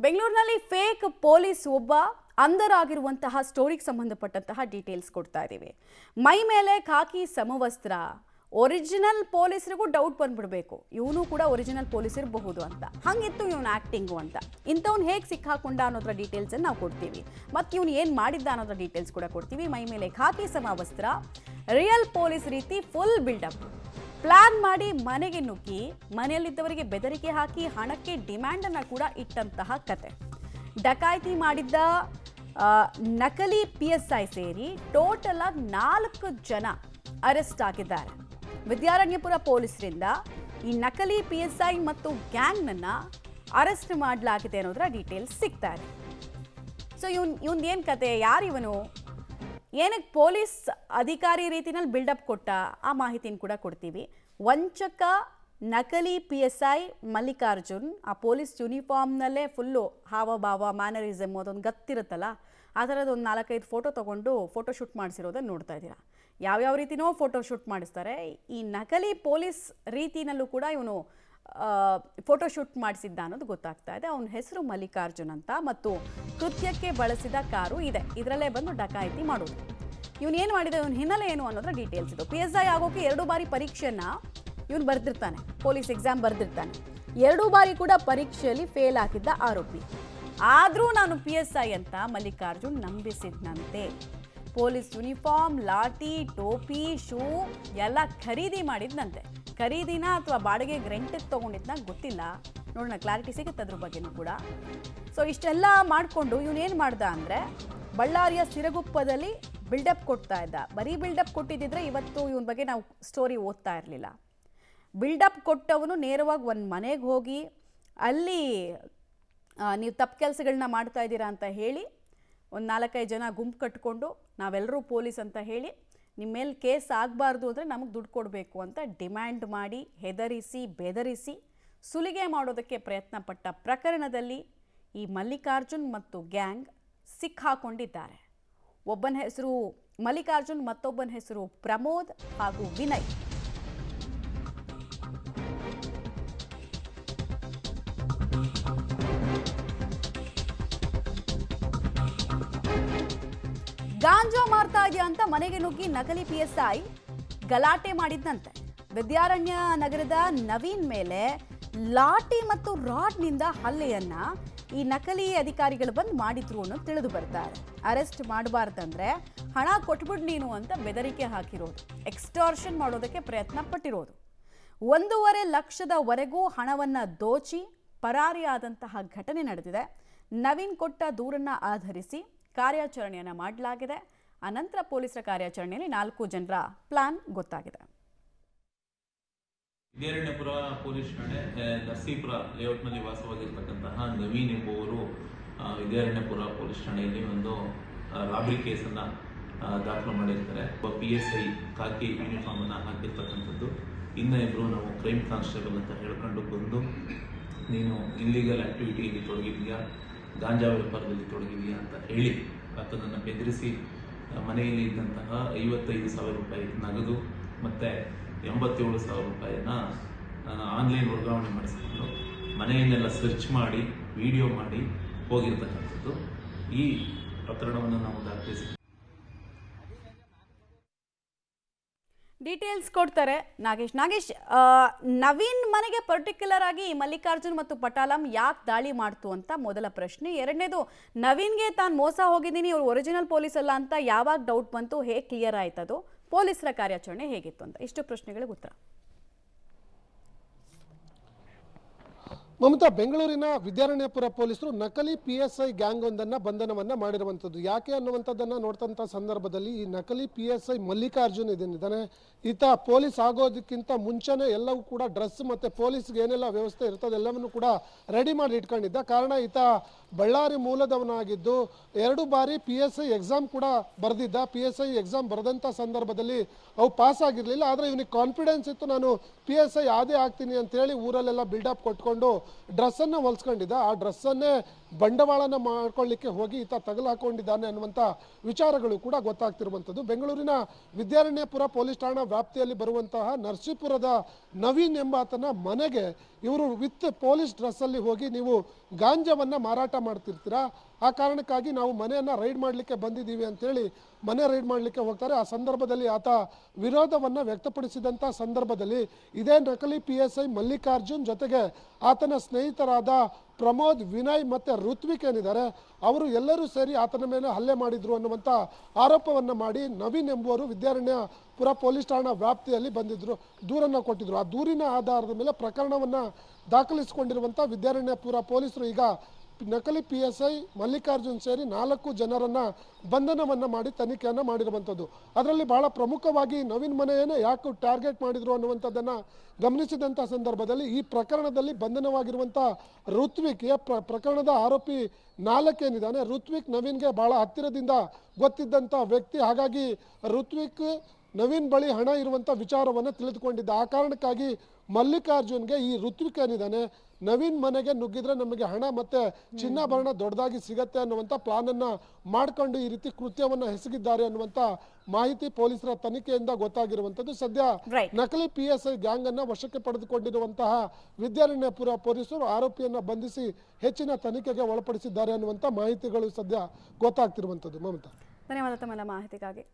ಬೆಂಗಳೂರಿನಲ್ಲಿ fake police ಒಬ್ಬ ಅಂಧರಾಗಿರುವಂತಹ ಸ್ಟೋರಿಗೆ ಸಂಬಂಧಪಟ್ಟಂತಹ ಡೀಟೇಲ್ಸ್ ಕೊಡ್ತಾ ಇದ್ದೀವಿ. ಮೈ ಮೇಲೆ ಖಾಕಿ ಸಮವಸ್ತ್ರ, ಒರಿಜಿನಲ್ ಪೊಲೀಸರಿಗೂ ಡೌಟ್ ಬಂದ್ಬಿಡಬೇಕು, ಇವನು ಕೂಡ ಒರಿಜಿನಲ್ ಪೊಲೀಸ್ ಇರಬಹುದು ಅಂತ. ಹಂಗಿತ್ತು ಇವನು ಆಕ್ಟಿಂಗು ಅಂತ. ಇಂಥವ್ನು ಹೇಗೆ ಸಿಕ್ಕಾಕೊಂಡ ಅನ್ನೋದ್ರ ಡೀಟೇಲ್ಸ್ ನಾವು ಕೊಡ್ತೀವಿ. ಮತ್ತು ಇವನು ಏನು ಮಾಡಿದ್ದ ಅನ್ನೋದ್ರ ಡೀಟೇಲ್ಸ್ ಕೂಡ ಕೊಡ್ತೀವಿ. ಮೈ ಮೇಲೆ ಖಾಕಿ ಸಮವಸ್ತ್ರ, ರಿಯಲ್ ಪೊಲೀಸ್ ರೀತಿ ಫುಲ್ ಬಿಲ್ಡಪ್, ಪ್ಲಾನ್ ಮಾಡಿ ಮನೆಗೆ ನುಗ್ಗಿ ಮನೆಯಲ್ಲಿದ್ದವರಿಗೆ ಬೆದರಿಕೆ ಹಾಕಿ ಹಣಕ್ಕೆ ಡಿಮ್ಯಾಂಡನ್ನು ಕೂಡ ಇಟ್ಟಂತಹ ಕತೆ. ಡಕಾಯಿತಿ ಮಾಡಿದ್ದ ನಕಲಿ PSI ಸೇರಿ ಟೋಟಲ್ ಆಗಿ 4 ಜನ ಅರೆಸ್ಟ್ ಆಗಿದ್ದಾರೆ. ವಿದ್ಯಾರಣ್ಯಪುರ ಪೊಲೀಸರಿಂದ ಈ ನಕಲಿ PSI ಮತ್ತು ಗ್ಯಾಂಗ್ನನ್ನು ಅರೆಸ್ಟ್ ಮಾಡಲಾಗಿದೆ ಅನ್ನೋದರ ಡೀಟೇಲ್ಸ್ ಸಿಗ್ತಾ ಇದೆ. ಸೊ ಇವನ್ ಏನು ಕತೆ, ಯಾರಿವನು, ಏನಕ್ಕೆ ಪೊಲೀಸ್ ಅಧಿಕಾರಿ ರೀತಿನಲ್ಲಿ ಬಿಲ್ಡಪ್ ಕೊಟ್ಟ, ಆ ಮಾಹಿತಿನ ಕೂಡ ಕೊಡ್ತೀವಿ. ವಂಚಕ ನಕಲಿ PSI ಮಲ್ಲಿಕಾರ್ಜುನ್ ಆ ಪೊಲೀಸ್ ಯೂನಿಫಾರ್ಮ್ನಲ್ಲೇ ಫುಲ್ಲು ಹಾವಭಾವ ಮ್ಯಾನರಿಸಮ್ ಅದೊಂದು ಗತ್ತಿರುತ್ತಲ್ಲ, ಆ ಥರದ್ದು ಒಂದು 4-5 ಫೋಟೋ ತೊಗೊಂಡು ಫೋಟೋಶೂಟ್ ಮಾಡಿಸಿರೋದನ್ನು ನೋಡ್ತಾ ಇದ್ದೀರಾ. ಯಾವ್ಯಾವ ರೀತಿನೋ ಫೋಟೋಶೂಟ್ ಮಾಡಿಸ್ತಾರೆ. ಈ ನಕಲಿ ಪೊಲೀಸ್ ರೀತಿನಲ್ಲೂ ಕೂಡ ಇವನು ಫೋಟೋಶೂಟ್ ಮಾಡಿಸಿದ್ದ ಅನ್ನೋದು ಗೊತ್ತಾಗ್ತಾ ಇದೆ. ಅವನ ಹೆಸರು ಮಲ್ಲಿಕಾರ್ಜುನ್ ಅಂತ, ಮತ್ತು ಕೃತ್ಯಕ್ಕೆ ಬಳಸಿದ ಕಾರು ಇದೆ. ಇದರಲ್ಲೇ ಬಂದು ಡಕಾಯಿತಿ ಮಾಡೋದು. ಇವನು ಏನು ಮಾಡಿದ, ಇವನ ಹಿನ್ನೆಲೆ ಏನು ಅನ್ನೋದ್ರ ಡೀಟೇಲ್ಸ್ ಇದು. PSI ಆಗೋಕೆ 2 ಬಾರಿ ಪರೀಕ್ಷೆಯನ್ನು ಇವನು ಬರೆದಿರ್ತಾನೆ, ಪೊಲೀಸ್ ಎಕ್ಸಾಮ್ ಬರೆದಿರ್ತಾನೆ. 2 ಬಾರಿ ಕೂಡ ಪರೀಕ್ಷೆಯಲ್ಲಿ ಫೇಲ್ ಆಗಿದ್ದ ಆರೋಪಿ. ಆದರೂ ನಾನು PSI ಅಂತ ಮಲ್ಲಿಕಾರ್ಜುನ್ ನಂಬಿಸಿದ್ನಂತೆ. ಪೊಲೀಸ್ ಯೂನಿಫಾರ್ಮ್, ಲಾಠಿ, ಟೋಪಿ, ಶೂ ಎಲ್ಲ ಖರೀದಿ ಮಾಡಿದ್ನಂತೆ. ಖರೀದಿನ ಅಥವಾ ಬಾಡಿಗೆಗೆ ರೆಂಟಿಗೆ ತೊಗೊಂಡಿದ್ನ ಗೊತ್ತಿಲ್ಲ. ನೋಡೋಣ, ಕ್ಲಾರಿಟಿ ಸಿಗುತ್ತೆ ಅದ್ರ ಬಗ್ಗೆನೂ ಕೂಡ. ಸೊ ಇಷ್ಟೆಲ್ಲ ಮಾಡಿಕೊಂಡು ಇವನೇನು ಮಾಡ್ದ ಅಂದರೆ, ಬಳ್ಳಾರಿಯ ಸಿರಗುಪ್ಪದಲ್ಲಿ ಬಿಲ್ಡಪ್ ಕೊಡ್ತಾ ಇದ್ದ. ಬರೀ ಬಿಲ್ಡಪ್ ಕೊಟ್ಟಿದ್ದಿದ್ರೆ ಇವತ್ತು ಇವನ ಬಗ್ಗೆ ನಾವು ಸ್ಟೋರಿ ಓದ್ತಾ ಇರಲಿಲ್ಲ. ಬಿಲ್ಡಪ್ ಕೊಟ್ಟವನು ನೇರವಾಗಿ ಒಂದು ಮನೆಗೆ ಹೋಗಿ ಅಲ್ಲಿ ನೀವು ತಪ್ಪು ಕೆಲಸಗಳನ್ನ ಮಾಡ್ತಾ ಇದ್ದೀರಾ ಅಂತ ಹೇಳಿ ಒಂದು 4-5 ಜನ ಗುಂಪು ಕಟ್ಕೊಂಡು ನಾವೆಲ್ಲರೂ ಪೊಲೀಸ್ ಅಂತ ಹೇಳಿ ನಿಮ್ಮ ಮೇಲೆ ಕೇಸ್ ಆಗಬಾರ್ದು ಅಂದರೆ ನಮಗೆ ದುಡ್ಡು ಕೊಡಬೇಕು ಅಂತ ಡಿಮ್ಯಾಂಡ್ ಮಾಡಿ ಹೆದರಿಸಿ ಬೆದರಿಸಿ ಸುಲಿಗೆ ಮಾಡೋದಕ್ಕೆ ಪ್ರಯತ್ನ ಪಟ್ಟ ಪ್ರಕರಣದಲ್ಲಿ ಈ ಮಲ್ಲಿಕಾರ್ಜುನ್ ಮತ್ತು ಗ್ಯಾಂಗ್ ಸಿಕ್ಕಾಕೊಂಡಿದ್ದಾರೆ. ಒಬ್ಬನ ಹೆಸರು ಮಲ್ಲಿಕಾರ್ಜುನ್, ಮತ್ತೊಬ್ಬನ ಹೆಸರು ಪ್ರಮೋದ್ ಹಾಗೂ ವಿನಯ್. ಗಾಂಜಾ ಮಾರ್ತಾ ಇದೆಯಾ ಅಂತ ಮನೆಗೆ ನುಗ್ಗಿ ನಕಲಿ PSI ಗಲಾಟೆ ಮಾಡಿದ್ದಂತೆ. ವಿದ್ಯಾರಣ್ಯ ನಗರದ ನವೀನ್ ಮೇಲೆ ಲಾಠಿ ಮತ್ತು ರಾಡ್ನಿಂದ ಹಲ್ಲೆಯನ್ನ ಈ ನಕಲಿ ಅಧಿಕಾರಿಗಳು ಬಂದು ಮಾಡಿದ್ರು ಅನ್ನೋದು ತಿಳಿದು ಬರ್ತಾರೆ. ಅರೆಸ್ಟ್ ಮಾಡಬಾರ್ದಂದ್ರೆ ಹಣ ಕೊಟ್ಬಿಡ್ ನೀನು ಅಂತ ಬೆದರಿಕೆ ಹಾಕಿರೋದು, ಎಕ್ಸ್ಟಾರ್ಷನ್ ಮಾಡೋದಕ್ಕೆ ಪ್ರಯತ್ನ ಪಟ್ಟಿರೋದು. 1.5 ಲಕ್ಷದವರೆಗೂ ಹಣವನ್ನು ದೋಚಿ ಪರಾರಿಯಾದಂತಹ ಘಟನೆ ನಡೆದಿದೆ. ನವೀನ್ ಕೊಟ್ಟ ದೂರನ್ನ ಆಧರಿಸಿ ಕಾರ್ಯಾಚರಣೆಯನ್ನು ಮಾಡಲಾಗಿದೆ. ಅನಂತರ ಪೊಲೀಸರ ಕಾರ್ಯಾಚರಣೆಯಲ್ಲಿ 4 ಜನರ ಪ್ಲಾನ್ ಗೊತ್ತಾಗಿದೆ. ವಿದ್ಯಾರಣ್ಯಪುರ ಪೊಲೀಸ್ ಠಾಣೆ ನರಸೀಪುರ ಲೇಔಟ್ನಲ್ಲಿ ವಾಸವಾಗಿರ್ತಕ್ಕಂತಹ ನವೀನ್ ಎಂಬುವರು ವಿದ್ಯಾರಣ್ಯಪುರ ಪೊಲೀಸ್ ಠಾಣೆಯಲ್ಲಿ ಒಂದು ರಾಬರಿ ಕೇಸನ್ನು ದಾಖಲು ಮಾಡಿರ್ತಾರೆ. PSI ಖಾಕಿ ಯೂನಿಫಾರ್ಮನ್ನು ಹಾಕಿರ್ತಕ್ಕಂಥದ್ದು. ಇನ್ನಿಬ್ಬರು ನಾವು ಕ್ರೈಮ್ ಕಾನ್ಸ್ಟೇಬಲ್ ಅಂತ ಹೇಳ್ಕೊಂಡು ಬಂದು, ನೀನು ಇಲ್ಲಿಗಲ್ ಆ್ಯಕ್ಟಿವಿಟಿಯಲ್ಲಿ ತೊಡಗಿದೆಯಾ, ಗಾಂಜಾ ವ್ಯಾಪಾರದಲ್ಲಿ ತೊಡಗಿದೆಯಾ ಅಂತ ಹೇಳಿ ಆತನನ್ನು ಬೆದರಿಸಿ ಮನೆಯಲ್ಲಿ ಇದ್ದಂತಹ 55,000 ರೂಪಾಯಿ ನಗದು ಮತ್ತು 87,000 ರೂಪಾಯಿನ ಆನ್ಲೈನ್ ವರ್ಗಾವಣೆ ಮಾಡಿಸ್ಕೊಂಡು ಮನೆಯನ್ನೆಲ್ಲ ಸರ್ಚ್ ಮಾಡಿ ವಿಡಿಯೋ ಮಾಡಿ ಹೋಗಿರ್ತಕ್ಕಂಥದ್ದು. ಈ ಪ್ರಕರಣವನ್ನು ನಾವು ದಾಖಲಿಸಿ ಡೀಟೇಲ್ಸ್ ಕೊಡ್ತಾರೆ ನಾಗೇಶ್. ನವೀನ್ ಮನೆಗೆ ಪರ್ಟಿಕ್ಯುಲರ್ ಆಗಿ ಮಲ್ಲಿಕಾರ್ಜುನ್ ಮತ್ತು ಪಟಾಲಂ ಯಾಕೆ ದಾಳಿ ಮಾಡ್ತು ಅಂತ ಮೊದಲ ಪ್ರಶ್ನೆ. ಎರಡನೇದು, ನವೀನ್ಗೆ ತಾನು ಮೋಸ ಹೋಗಿದ್ದೀನಿ, ಇವರು ಒರಿಜಿನಲ್ ಪೊಲೀಸ್ ಅಲ್ಲ ಅಂತ ಯಾವಾಗ ಡೌಟ್ ಬಂತು, ಹೇಗೆ ಕ್ಲಿಯರ್ ಆಯ್ತದು, ಪೊಲೀಸರ ಕಾರ್ಯಾಚರಣೆ ಹೇಗಿತ್ತು ಅಂತ ಇಷ್ಟು ಪ್ರಶ್ನೆಗಳಿಗೆ ಉತ್ತರ. ಮಮತಾ, ಬೆಂಗಳೂರಿನ ವಿದ್ಯಾರಣ್ಯಪುರ ಪೊಲೀಸರು ನಕಲಿ PSI ಗ್ಯಾಂಗ್ ಒಂದನ್ನು ಬಂಧನವನ್ನು ಮಾಡಿರುವಂಥದ್ದು. ಯಾಕೆ ಅನ್ನುವಂಥದ್ದನ್ನು ನೋಡ್ತಂಥ ಸಂದರ್ಭದಲ್ಲಿ ಈ ನಕಲಿ PSI ಮಲ್ಲಿಕಾರ್ಜುನ್ ಇದ್ದಾನೆ, ಈತ ಪೊಲೀಸ್ ಆಗೋದಕ್ಕಿಂತ ಮುಂಚೆನೇ ಎಲ್ಲವೂ ಕೂಡ ಡ್ರೆಸ್ ಮತ್ತು ಪೊಲೀಸ್ಗೆ ಏನೆಲ್ಲ ವ್ಯವಸ್ಥೆ ಇರ್ತದೆ ಎಲ್ಲವನ್ನು ಕೂಡ ರೆಡಿ ಮಾಡಿ ಇಟ್ಕೊಂಡಿದ್ದ. ಕಾರಣ ಈತ ಬಳ್ಳಾರಿ ಮೂಲದವನಾಗಿದ್ದು 2 ಬಾರಿ PSI ಎಕ್ಸಾಮ್ ಕೂಡ ಬರೆದಿದ್ದ. PSI ಎಕ್ಸಾಮ್ ಬರೆದಂಥ ಸಂದರ್ಭದಲ್ಲಿ ಅವು ಪಾಸ್ ಆಗಿರಲಿಲ್ಲ. ಆದರೆ ಇವನಿಗೆ ಕಾನ್ಫಿಡೆನ್ಸ್ ಇತ್ತು, ನಾನು PSI ಆದೇ ಆಗ್ತೀನಿ ಅಂತೇಳಿ ಊರಲ್ಲೆಲ್ಲ ಬಿಲ್ಡಪ್ ಕೊಟ್ಕೊಂಡು ಡ್ರೆಸ್ಸನ್ನು ಹೊಲ್ಸ್ಕೊಂಡಿದ್ದ, ಆ ಡ್ರೆಸ್ಸನ್ನೇ ಬಂಡವಾಳನ ಮಾಡ್ಕೊಳ್ಳಿಕ್ಕೆ ಹೋಗಿ ಈತ ತಗಲಾಕೊಂಡಿದ್ದಾನೆ ಅನ್ನುವಂಥ ವಿಚಾರಗಳು ಕೂಡ ಗೊತ್ತಾಗ್ತಿರುವಂಥದ್ದು. ಬೆಂಗಳೂರಿನ ವಿದ್ಯಾರಣ್ಯಪುರ ಪೊಲೀಸ್ ಠಾಣಾ ವ್ಯಾಪ್ತಿಯಲ್ಲಿ ಬರುವಂತಹ ನರಸೀಪುರದ ನವೀನ್ ಎಂಬಾತನ ಮನೆಗೆ ಇವರು ವಿತ್ ಪೊಲೀಸ್ ಡ್ರೆಸ್ಸಲ್ಲಿ ಹೋಗಿ ನೀವು ಗಾಂಜಾವನ್ನು ಮಾರಾಟ ಮಾಡ್ತಿರ್ತೀರಾ, ಆ ಕಾರಣಕ್ಕಾಗಿ ನಾವು ಮನೆಯನ್ನು ರೈಡ್ ಮಾಡಲಿಕ್ಕೆ ಬಂದಿದ್ದೀವಿ ಅಂತೇಳಿ ಮನೆ ರೈಡ್ ಮಾಡಲಿಕ್ಕೆ ಹೋಗ್ತಾರೆ. ಆ ಸಂದರ್ಭದಲ್ಲಿ ಆತ ವಿರೋಧವನ್ನು ವ್ಯಕ್ತಪಡಿಸಿದಂಥ ಸಂದರ್ಭದಲ್ಲಿ ಇದೇ ನಕಲಿ PSI ಮಲ್ಲಿಕಾರ್ಜುನ್ ಜೊತೆಗೆ ಆತನ ಸ್ನೇಹಿತರಾದ ಪ್ರಮೋದ್, ವಿನಯ್ ಮತ್ತು ಋತ್ವಿಕ್ ಏನಿದ್ದಾರೆ ಅವರು ಎಲ್ಲರೂ ಸೇರಿ ಆತನ ಮೇಲೆ ಹಲ್ಲೆ ಮಾಡಿದ್ರು ಅನ್ನುವಂಥ ಆರೋಪವನ್ನು ಮಾಡಿ ನವೀನ್ ಎಂಬುವರು ವಿದ್ಯಾರಣ್ಯಪುರ ಪೊಲೀಸ್ ಠಾಣಾ ವ್ಯಾಪ್ತಿಯಲ್ಲಿ ಬಂದಿದ್ದರು, ದೂರನ್ನು ಕೊಟ್ಟಿದ್ರು. ಆ ದೂರಿನ ಆಧಾರದ ಮೇಲೆ ಪ್ರಕರಣವನ್ನು ದಾಖಲಿಸಿಕೊಂಡಿರುವಂಥ ವಿದ್ಯಾರಣ್ಯಪುರ ಪೊಲೀಸರು ಈಗ ನಕಲಿ PSI ಮಲ್ಲಿಕಾರ್ಜುನ್ ಸೇರಿ 4 ಜನರನ್ನು ಬಂಧನವನ್ನು ಮಾಡಿ ತನಿಖೆಯನ್ನು ಮಾಡಿರುವಂಥದ್ದು. ಅದರಲ್ಲಿ ಬಹಳ ಪ್ರಮುಖವಾಗಿ ನವೀನ್ ಮನೆಯನ್ನೇ ಯಾಕೆ ಟಾರ್ಗೆಟ್ ಮಾಡಿದ್ರು ಅನ್ನುವಂಥದ್ದನ್ನು ಗಮನಿಸಿದಂಥ ಸಂದರ್ಭದಲ್ಲಿ ಈ ಪ್ರಕರಣದಲ್ಲಿ ಬಂಧನವಾಗಿರುವಂಥ ಋತ್ವಿಕ್ ಪ್ರಕರಣದ ಆರೋಪಿ 4 ಏನಿದ್ದಾನೆ, ಋತ್ವಿಕ್ ನವೀನ್ಗೆ ಬಹಳ ಹತ್ತಿರದಿಂದ ಗೊತ್ತಿದ್ದಂಥ ವ್ಯಕ್ತಿ. ಹಾಗಾಗಿ ಋತ್ವಿಕ್ ನವೀನ್ ಬಳಿ ಹಣ ಇರುವಂಥ ವಿಚಾರವನ್ನು ತಿಳಿದುಕೊಂಡಿದ್ದ. ಆ ಕಾರಣಕ್ಕಾಗಿ ಮಲ್ಲಿಕಾರ್ಜುನ್ಗೆ ಈ ಋತ್ವಿಕ್ ಏನಿದ್ದಾನೆ ನವೀನ್ ಮನೆಗೆ ನುಗ್ಗಿದ್ರೆ ನಮಗೆ ಹಣ ಮತ್ತು ಚಿನ್ನಾಭರಣ ದೊಡ್ಡದಾಗಿ ಸಿಗತ್ತೆ ಅನ್ನುವಂಥ ಪ್ಲಾನನ್ನು ಮಾಡಿಕೊಂಡು ಈ ರೀತಿ ಕೃತ್ಯವನ್ನು ಎಸಗಿದ್ದಾರೆ ಅನ್ನುವಂಥ ಮಾಹಿತಿ ಪೊಲೀಸರ ತನಿಖೆಯಿಂದ ಗೊತ್ತಾಗಿರುವಂಥದ್ದು. ಸದ್ಯ ನಕಲಿ PSI ಗ್ಯಾಂಗ್ ಅನ್ನು ವಶಕ್ಕೆ ಪಡೆದುಕೊಂಡಿರುವಂತಹ ವಿದ್ಯಾರಣ್ಯಪುರ ಪೊಲೀಸರು ಆರೋಪಿಯನ್ನು ಬಂಧಿಸಿ ಹೆಚ್ಚಿನ ತನಿಖೆಗೆ ಒಳಪಡಿಸಿದ್ದಾರೆ ಅನ್ನುವಂಥ ಮಾಹಿತಿಗಳು ಸದ್ಯ ಗೊತ್ತಾಗ್ತಿರುವಂಥದ್ದು. ಮಮತಾ, ಧನ್ಯವಾದ ತಮ್ಮೆಲ್ಲ ಮಾಹಿತಿಗಾಗಿ.